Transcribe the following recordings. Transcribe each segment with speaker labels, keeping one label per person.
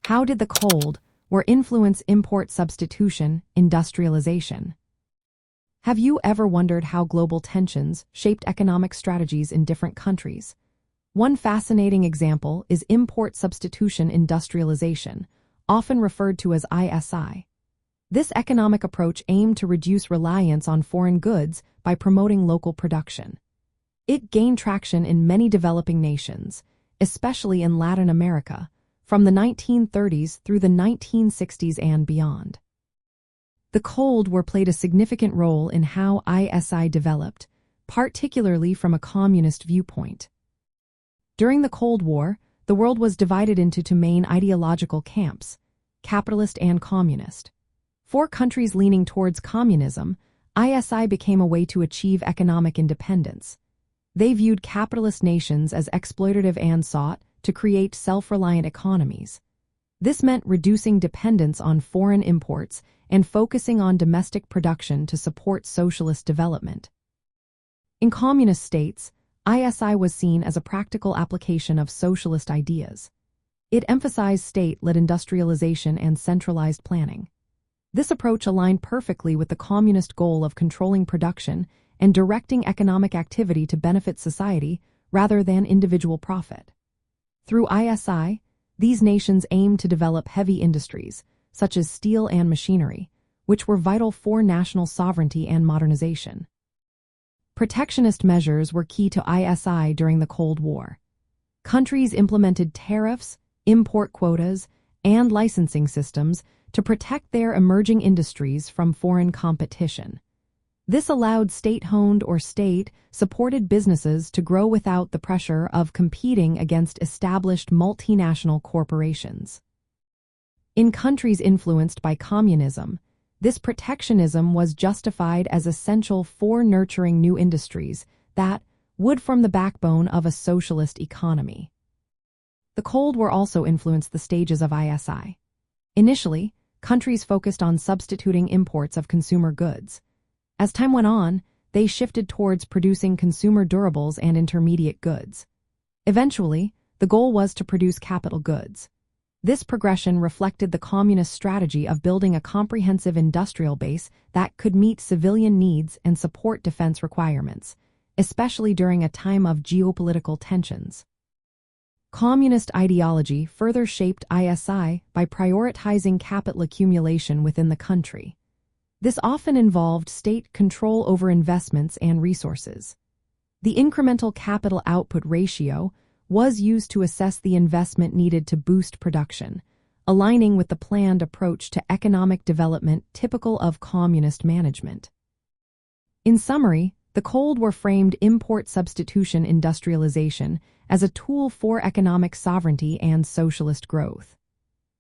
Speaker 1: How did the Cold War influence import substitution industrialization? Have you ever wondered how global tensions shaped economic strategies in different countries? One fascinating example is import substitution industrialization, often referred to as ISI. This economic approach aimed to reduce reliance on foreign goods by promoting local production. It gained traction in many developing nations, especially in Latin America, from the 1930s through the 1960s and beyond. The Cold War played a significant role in how ISI developed, particularly from a communist viewpoint. During the Cold War, the world was divided into two main ideological camps, capitalist and communist. For countries leaning towards communism, ISI became a way to achieve economic independence. They viewed capitalist nations as exploitative and sought to create self-reliant economies. This meant reducing dependence on foreign imports and focusing on domestic production to support socialist development. In communist states, ISI was seen as a practical application of socialist ideas. It emphasized state-led industrialization and centralized planning. This approach aligned perfectly with the communist goal of controlling production and directing economic activity to benefit society rather than individual profit. Through ISI, these nations aimed to develop heavy industries, such as steel and machinery, which were vital for national sovereignty and modernization. Protectionist measures were key to ISI during the Cold War. Countries implemented tariffs, import quotas, and licensing systems to protect their emerging industries from foreign competition. This allowed state-owned or state-supported businesses to grow without the pressure of competing against established multinational corporations. In countries influenced by communism, this protectionism was justified as essential for nurturing new industries that would form the backbone of a socialist economy. The Cold War also influenced the stages of ISI. Initially, countries focused on substituting imports of consumer goods. As time went on, they shifted towards producing consumer durables and intermediate goods. Eventually, the goal was to produce capital goods. This progression reflected the communist strategy of building a comprehensive industrial base that could meet civilian needs and support defense requirements, especially during a time of geopolitical tensions. Communist ideology further shaped ISI by prioritizing capital accumulation within the country. This often involved state control over investments and resources. The incremental capital output ratio was used to assess the investment needed to boost production, aligning with the planned approach to economic development typical of communist management. In summary, the Cold War framed import substitution industrialization as a tool for economic sovereignty and socialist growth.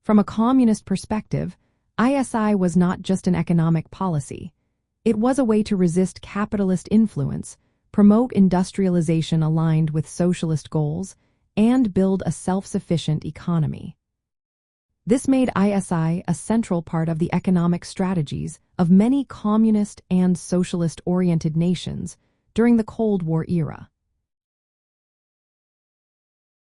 Speaker 1: From a communist perspective, ISI was not just an economic policy. It was a way to resist capitalist influence, promote industrialization aligned with socialist goals, and build a self-sufficient economy. This made ISI a central part of the economic strategies of many communist and socialist-oriented nations during the Cold War era.